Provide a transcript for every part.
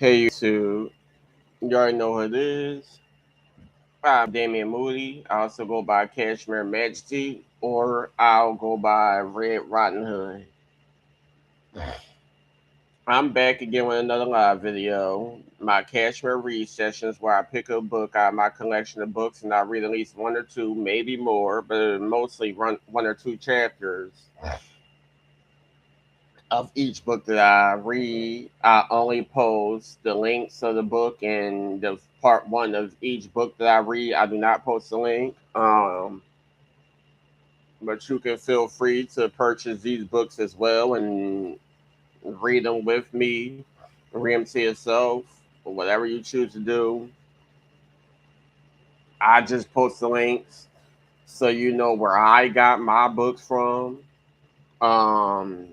Hey YouTube, you already know who it is. I'm Damian Moody. I also go by Kashmere Majesty, or I'll go by Red Rotten Hood. I'm back again with another live video. My Kashmere Read sessions, where I pick a book out of my collection of books and I read at least one or two, maybe more, but mostly run one or two chapters of each book that I read. I only post the links of the book and the part one of each book that I read. I do not post the link. But you can feel free to purchase these books as well and read them with me, read them to yourself, or whatever you choose to do. I just post the links so you know where I got my books from. Um,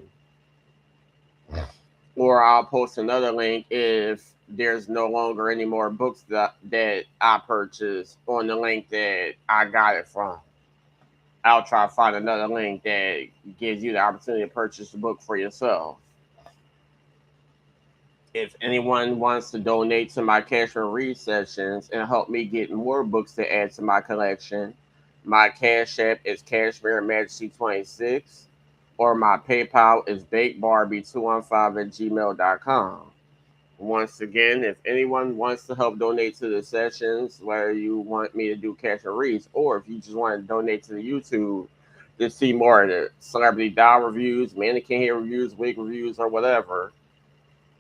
or I'll post another link if there's no longer any more books that I purchased on the link that I got it from. I'll try to find another link that gives you the opportunity to purchase the book for yourself. If anyone wants to donate to my cash and read sessions and help me get more books to add to my collection, my Cash App is Kashmere Majesty 26, or my PayPal is bakebarbie215 at gmail.com. Once again, if anyone wants to help donate to the sessions, whether you want me to do cash and reads, or if you just want to donate to the YouTube to see more of the celebrity doll reviews, mannequin hair reviews, wig reviews, or whatever,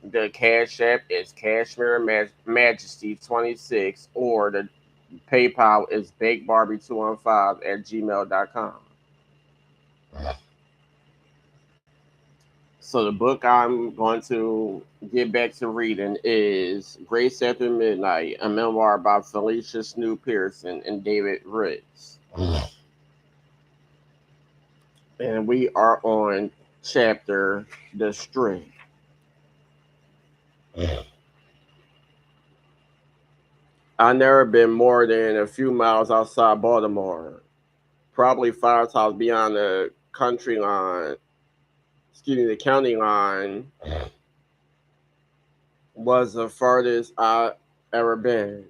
the Cash App is Kashmere Majesty 26, or the PayPal is bakebarbie215 at gmail.com. So the book I'm going to get back to reading is Grace After Midnight, a memoir by Felicia, Snoop, Pearson, and David Ritz. And we are on chapter The Stray. I've never been more than a few miles outside Baltimore, probably 5 times beyond the the county line was the furthest I ever been.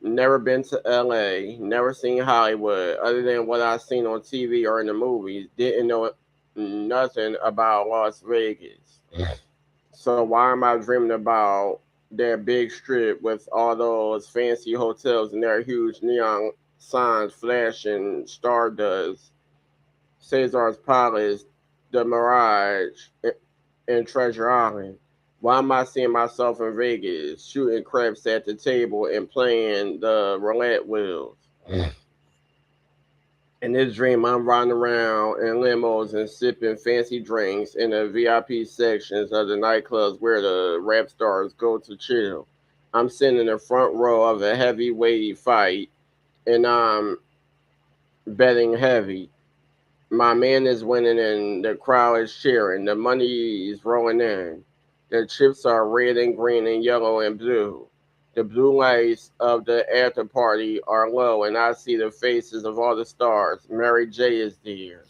Never been to LA, never seen Hollywood other than what I seen on TV or in the movies. Didn't know nothing about Las Vegas. So why am I dreaming about that big strip with all those fancy hotels and their huge neon signs flashing stardust, Caesar's Palace, the Mirage, and Treasure Island? Why am I seeing myself in Vegas, shooting craps at the table and playing the roulette wheels? In this dream, I'm riding around in limos and sipping fancy drinks in the VIP sections of the nightclubs where the rap stars go to chill. I'm sitting in the front row of a heavyweight fight, and I'm betting heavy. My man is winning, and the crowd is cheering. The money is rolling in. The chips are red and green and yellow and blue. The blue lights of the after party are low, and I see the faces of all the stars. Mary J is there.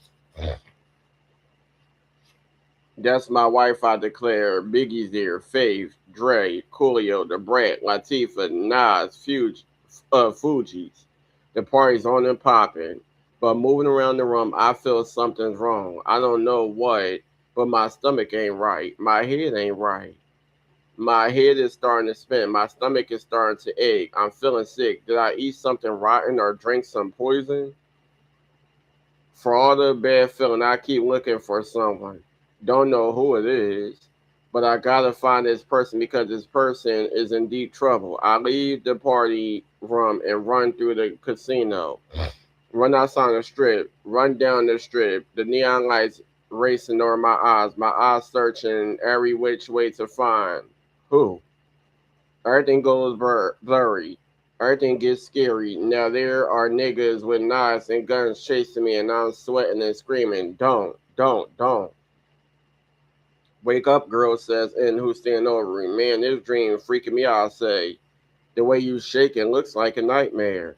That's my wife, I declare. Biggie's there. Faith, Dre, Coolio, The Brat, Latifah, Nas, Fugees. The party's on and popping. But moving around the room, I feel something's wrong. I don't know what, but my stomach ain't right. My head ain't right. My head is starting to spin. My stomach is starting to ache. I'm feeling sick. Did I eat something rotten or drink some poison? For all the bad feeling, I keep looking for someone. Don't know who it is, but I gotta find this person because this person is in deep trouble. I leave the party room and run through the casino. Run outside the strip. Run down the strip. The neon lights racing over my eyes. My eyes searching every which way to find who. Everything goes blurry. Everything gets scary. Now there are niggas with knives and guns chasing me, and I'm sweating and screaming, "Don't, don't." Wake up, girl says, and who's standing over me? Man, this dream freaking me out, I say. The way you shaking looks like a nightmare.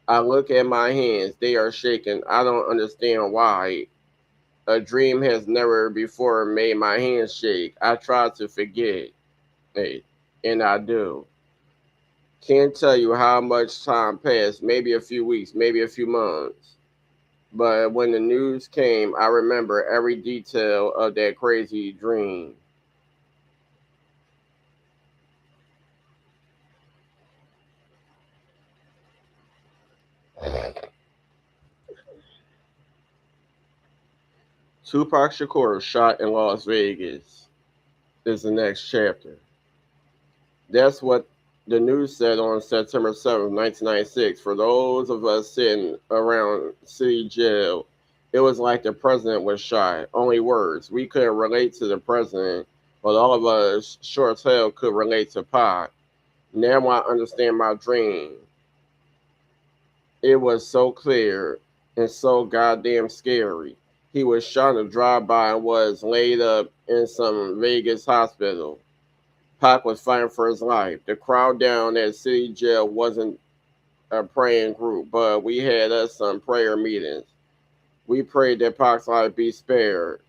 I look at my hands. They are shaking. I don't understand why. A dream has never before made my hands shake. I try to forget. Hey. And I do. Can't tell you how much time passed, maybe a few weeks, maybe a few months. But when the news came, I remember every detail of that crazy dream. Tupac Shakur shot in Las Vegas is the next chapter. That's what the news said on September 7th, 1996. For those of us sitting around city jail, it was like the president was shot. Only words. We couldn't relate to the president, but all of us sure as hell could relate to Pac. Now I understand my dream. It was so clear and so goddamn scary. He was shot in a drive-by and was laid up in some Vegas hospital. Pac was fighting for his life. The crowd down at City Jail wasn't a praying group, but we had us some prayer meetings. We prayed that Pac's life be spared.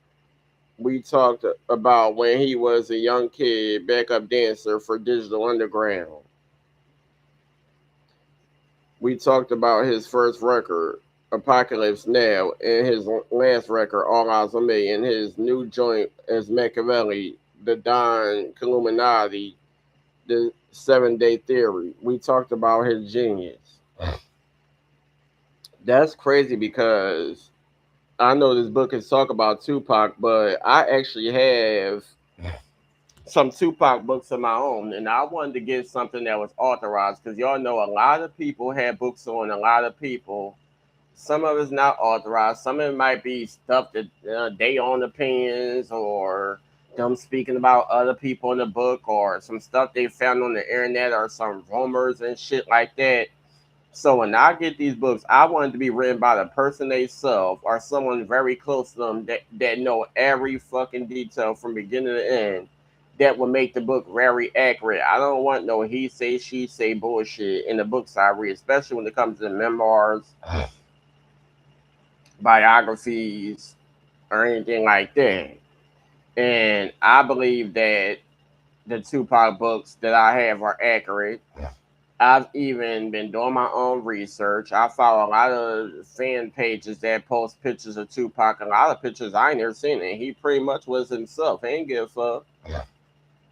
We talked about when he was a young kid, backup dancer for Digital Underground. We talked about his first record, Apocalypse Now, and his last record, All Eyes on Me, and his new joint as Machiavelli, the Don Illuminati, the 7 Day Theory. We talked about his genius. That's crazy because I know this book is talk about Tupac, but I actually have some Tupac books of my own, and I wanted to get something that was authorized because y'all know a lot of people have books on a lot of people. Some of it's not authorized. Some of it might be stuff that they own opinions or them speaking about other people in the book or some stuff they found on the internet or some rumors and shit like that. So when I get these books, I want it to be written by the person they self or someone very close to them that know every fucking detail from beginning to end. That would make the book very accurate. I don't want no he say she say bullshit in the books I read, especially when it comes to memoirs, biographies, or anything like that. And I believe that the Tupac books that I have are accurate. I've even been doing my own research. I follow a lot of fan pages that post pictures of Tupac, a lot of pictures I ain't never seen, and he pretty much was himself. He ain't give a fuck.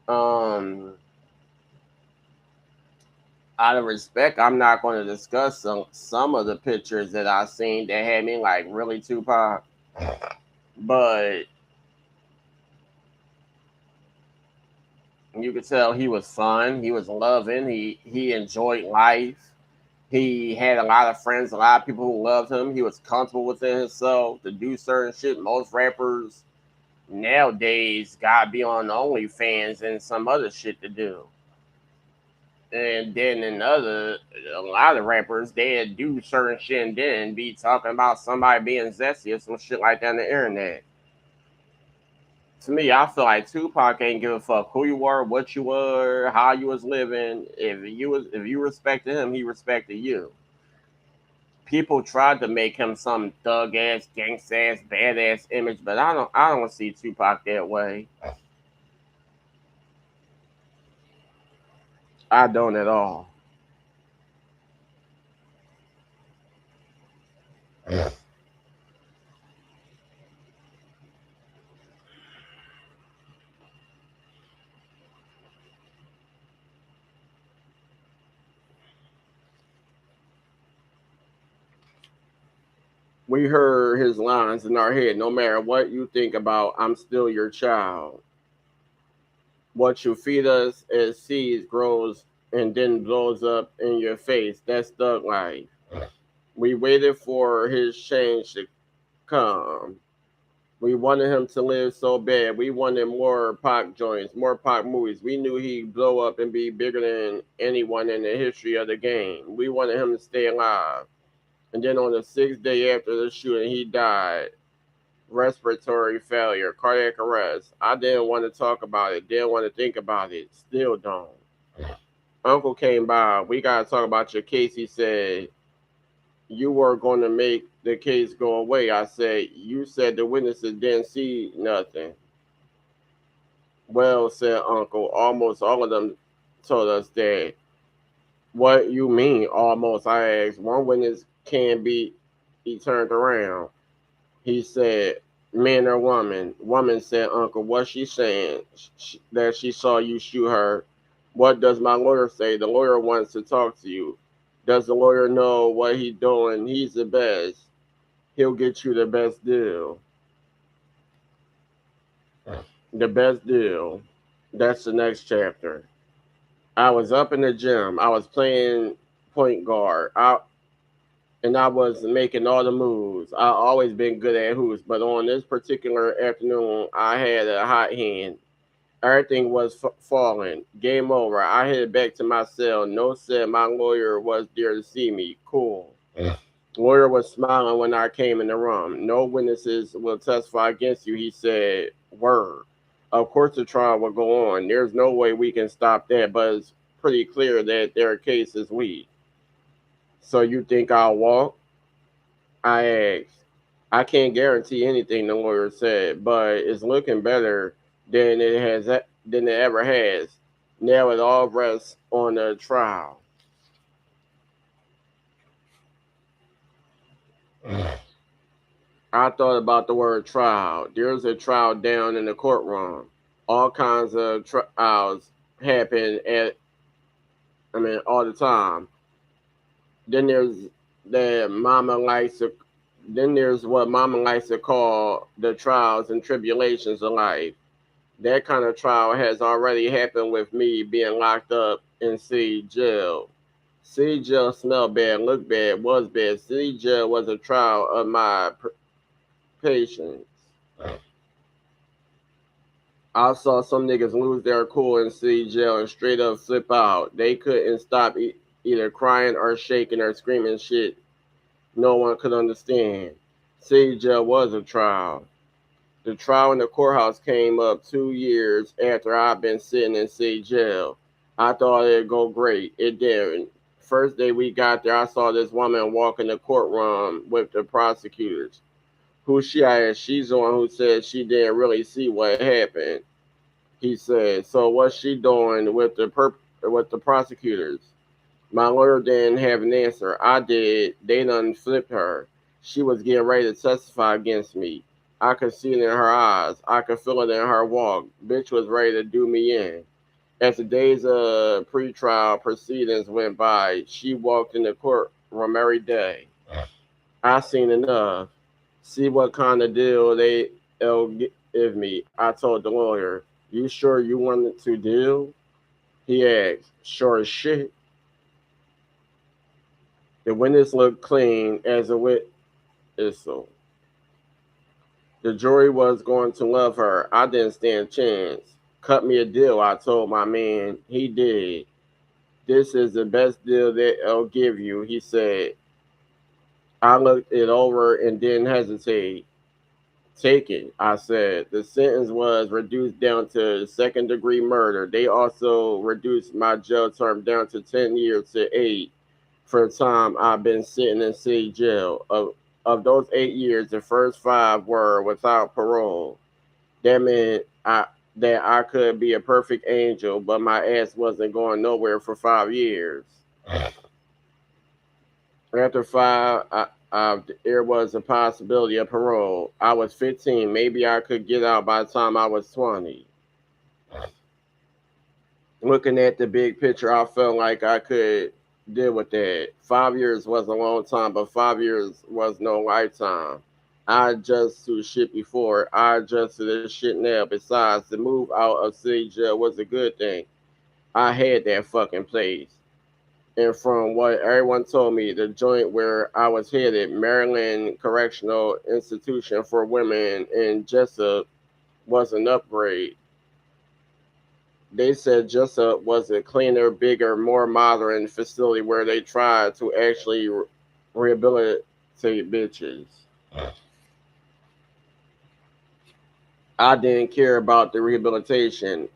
Um, Out of respect, I'm not going to discuss some of the pictures that I seen that had me like really Tupac, but you could tell he was fun. He was loving. He enjoyed life. He had a lot of friends, a lot of people who loved him. He was comfortable within himself to do certain shit. Most rappers nowadays gotta be on OnlyFans and some other shit to do. And then a lot of rappers, they'd do certain shit and then be talking about somebody being zesty or some shit like that on the internet. To me, I feel like Tupac ain't give a fuck who you were, what you were, how you was living. If you respected him, he respected you. People tried to make him some thug ass, gangsta ass, badass image, but I don't see Tupac that way. I don't at all. We heard his lines in our head. No matter what you think about, I'm still your child. What you feed us as seeds grows and then blows up in your face. That's thug life. We waited for his change to come. We wanted him to live so bad. We wanted more Pac joints, more Pac movies. We knew he'd blow up and be bigger than anyone in the history of the game. We wanted him to stay alive. And then on the 6th day after the shooting, he died. Respiratory failure, cardiac arrest. I didn't want to talk about it, didn't want to think about it, still don't. Uncle came by. We got to talk about your case. He said, you were going to make the case go away. I said, you said the witnesses didn't see nothing. Well, said Uncle, almost all of them told us that. What you mean, almost? I asked. One witness can be. He turned around. He said, man or woman? Woman said, Uncle, what's she saying? That she saw you shoot her. What does my lawyer say? The lawyer wants to talk to you. Does the lawyer know what he's doing? He's the best. He'll get you the best deal. The best deal. That's the next chapter. I was up in the gym. I was playing point guard. I was making all the moves. I always been good at hoops, but on this particular afternoon, I had a hot hand. Everything was falling. Game over. I headed back to my cell. No said my lawyer was there to see me. Cool. Lawyer was smiling when I came in the room. No witnesses will testify against you, he said. Word. Of course the trial will go on. There's no way we can stop that, but it's pretty clear that their case is weak. So you think I'll walk? I asked. I can't guarantee anything, the lawyer said, but it's looking better than it ever has. Now it all rests on the trial. I thought about the word trial. There's a trial down in the courtroom. All kinds of trials happen all the time. Then there's the mama likes to then there's what mama likes to call the trials and tribulations of life. That kind of trial has already happened with me being locked up in city jail. City jail smelled bad, looked bad, was bad. City jail was a trial of my patience. I saw some niggas lose their cool in city jail and straight up flip out. They couldn't stop either crying or shaking or screaming shit no one could understand. City jail was a trial. The trial in the courthouse came up 2 years after I'd been sitting in city jail. I thought it'd go great. It didn't. First day we got there, I saw this woman walk in the courtroom with the prosecutors. Who she is? She's the one who said she didn't really see what happened. He said, "So what's she doing with the prosecutors?" My lawyer didn't have an answer. I did. They done flipped her. She was getting ready to testify against me. I could see it in her eyes. I could feel it in her walk. Bitch was ready to do me in. As the days of pretrial proceedings went by, she walked in the courtroom every day. I seen enough. See what kind of deal they'll give me. I told the lawyer, "You sure you wanted to deal?" He asked. "Sure as shit." The witness looked clean as a whistle. The jury was going to love her. I didn't stand a chance. Cut me a deal, I told my man. He did. This is the best deal they'll give you, he said. I looked it over and didn't hesitate. Take it, I said. The sentence was reduced down to second-degree murder. They also reduced my jail term down to 10 years to 8 for the time I've been sitting in city jail. Of those 8 years, the first 5 were without parole. That meant that I could be a perfect angel, but my ass wasn't going nowhere for 5 years. After 5, there was a possibility of parole. I was 15. Maybe I could get out by the time I was 20. Looking at the big picture, I felt like I could deal with that. 5 years was a long time, but 5 years was no lifetime. I adjust to shit before. I adjust to this shit now. Besides, the move out of city jail was a good thing. I had that fucking place. And from what everyone told me, the joint where I was headed, Maryland Correctional Institution for Women in Jessup, was an upgrade. They said Jessup was a cleaner, bigger, more modern facility where they tried to actually rehabilitate bitches. I didn't care about the rehabilitation.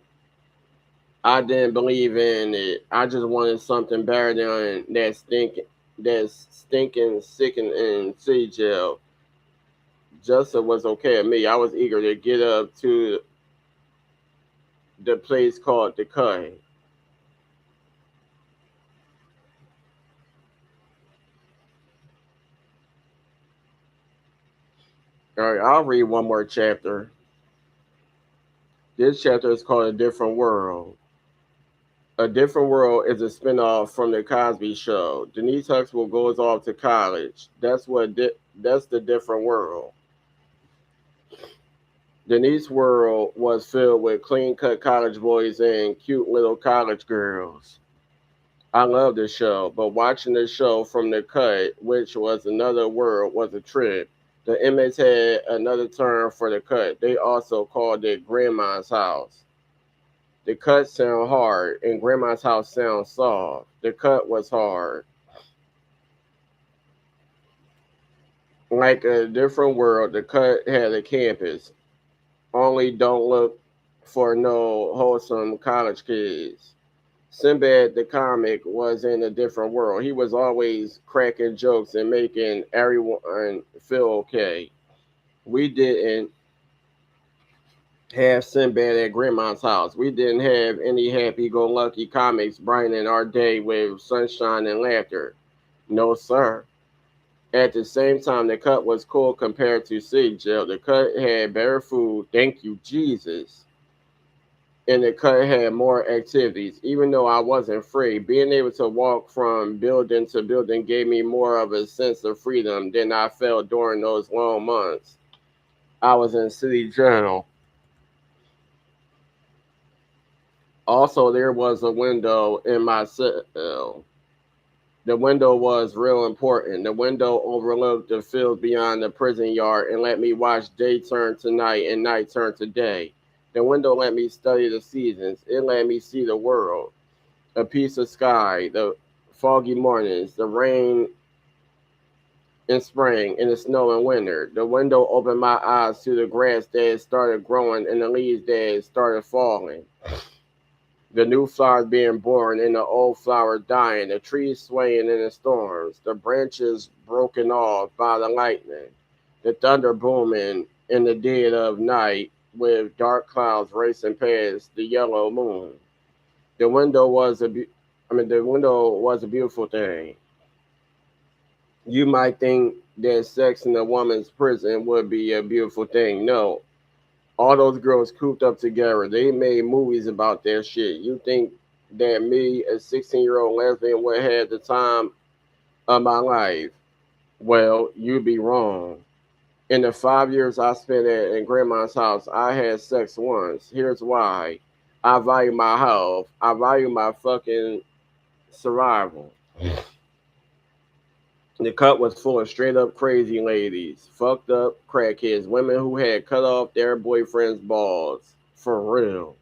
I didn't believe in it. I just wanted something better than that stinking, sickening city jail. Jessup was okay with me. I was eager to get up to the place called the Cut. All right, I'll read one more chapter. This chapter is called A Different World. A Different World is a spinoff from the Cosby Show. Denise Huxtable goes off to college. That's the different world. Denise's world was filled with clean-cut college boys and cute little college girls. I love the show, but watching the show from the cut, which was another world, was a trip. The inmates had another term for the cut. They also called it Grandma's house. The cut sound hard, and Grandma's house sounds soft. The cut was hard. Like a different world, the cut had a campus. Only don't look for no wholesome college kids. Sinbad the comic was in a different world. He was always cracking jokes and making everyone feel okay. We didn't have Sinbad at Grandma's house. We didn't have any happy go lucky comics brightening our day with sunshine and laughter. No, sir. At the same time, the cut was cool compared to City Jail. The cut had better food, thank you, Jesus. And the cut had more activities. Even though I wasn't free, being able to walk from building to building gave me more of a sense of freedom than I felt during those long months I was in City Jail. Also, there was a window in my cell. The window was real important. The window overlooked the fields beyond the prison yard and let me watch day turn to night and night turn to day. The window let me study the seasons. It let me see the world. A piece of sky, the foggy mornings, the rain in spring, and the snow in winter. The window opened my eyes to the grass that had started growing and the leaves that had started falling. The new flowers being born and the old flowers dying, the trees swaying in the storms, the branches broken off by the lightning, the thunder booming in the dead of night with dark clouds racing past the yellow moon. The window was a, the window was a beautiful thing. You might think that sex in a woman's prison would be a beautiful thing. No, all those girls cooped up together. They made movies about that shit. You think that me, a 16-year-old lesbian, would have the time of my life? Well, you'd be wrong. In the 5 years I spent in Grandma's house, I had sex once. Here's why. I value my health. I value my fucking survival. The cut was full of straight up crazy ladies, fucked up crackheads, women who had cut off their boyfriend's balls. For real.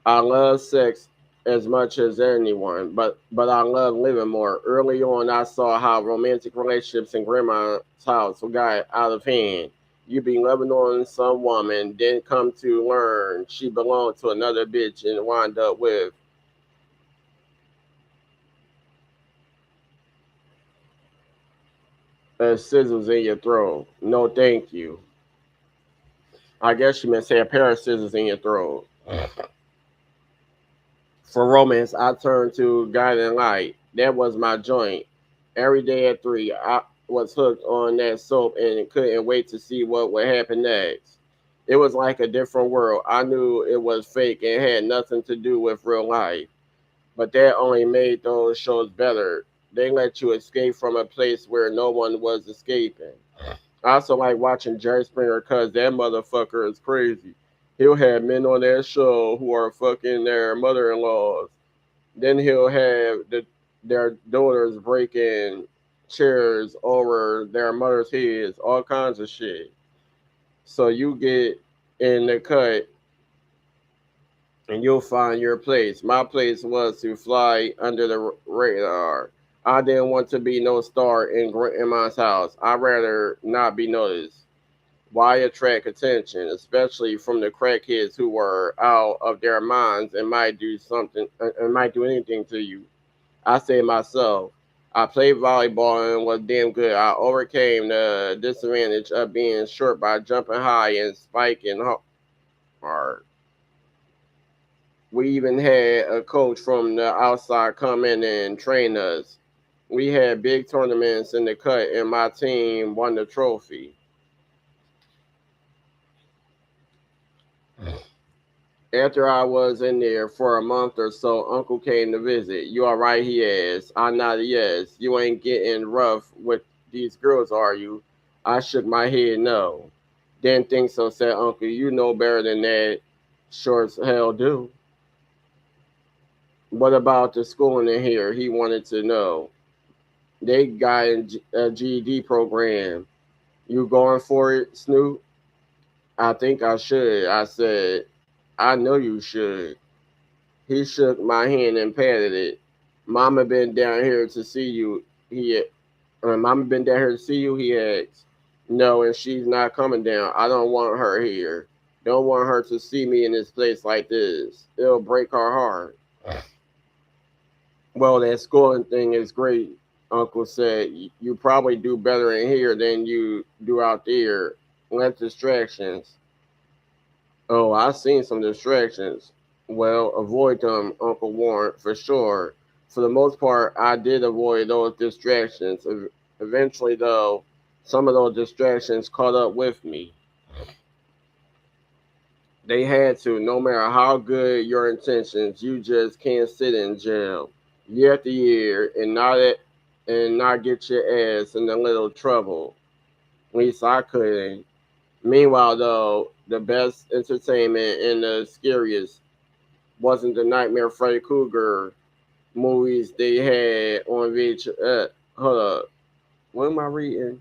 I love sex as much as anyone, but I love living more. Early on, I saw how romantic relationships in Grandma's house got out of hand. You be loving on some woman, then come to learn she belonged to another bitch and wind up with scissors in your throat. No, thank you. I guess you meant say a pair of scissors in your throat. For romance, I turned to Guiding Light. That was my joint. Every day at 3, I was hooked on that soap and couldn't wait to see what would happen next. It was like a different world. I knew it was fake and had nothing to do with real life, but that only made those shows better. They let you escape from a place where no one was escaping. I also like watching Jerry Springer because that motherfucker is crazy. He'll have men on that show who are fucking their mother-in-laws. Then he'll have their daughters breaking chairs over their mother's heads, all kinds of shit. So you get in the cut and you'll find your place. My place was to fly under the radar. I didn't want to be no star in grandma's house. I'd rather not be noticed. Why attract attention, especially from the crackheads who were out of their minds and might do something and might do anything to you? I say myself, I played volleyball and was damn good. I overcame the disadvantage of being short by jumping high and spiking hard. We even had a coach from the outside come in and train us. We had big tournaments in the cut, and my team won the trophy. After I was in there for a month or so, Uncle came to visit. You all right? He asked. I nodded yes. You ain't getting rough with these girls, are you? I shook my head no. Didn't think so, said Uncle. You know better than that. Sure as hell do. What about the schooling in here? He wanted to know. They got a GED program. You going for it, Snoop? I think I should. I said, I know you should. He shook my hand and patted it. Mama been down here to see you. Mama been down here to see you. He asked. No, and she's not coming down. I don't want her here. Don't want her to see me in this place like this. It'll break her heart. Well, that schooling thing is great. Uncle said you probably do better in here than you do out there. Less distractions. Oh, I've seen some distractions. Well, avoid them, Uncle warned, for sure. For the most part, I did avoid those distractions. Eventually, though, some of those distractions caught up with me. They had to, no matter how good your intentions, you just can't sit in jail year after year and not get your ass in a little trouble. At least I couldn't. Meanwhile, though, the best entertainment and the scariest wasn't the Nightmare Freddy Krueger movies they had on VHS. Hold up, what am I reading?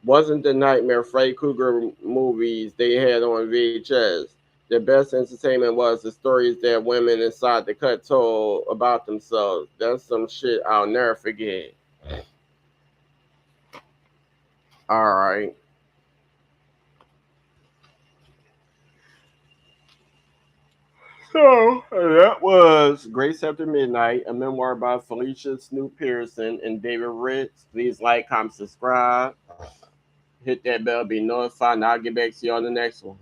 Wasn't the Nightmare Freddy Krueger movies they had on VHS. The best entertainment was the stories that women inside the cut told about themselves. That's some shit I'll never forget. All right. So that was Grace After Midnight, a memoir by Felicia, Snoop Pearson, and David Ritz. Please like, comment, subscribe, hit that bell, be notified, and I'll get back to you on the next one.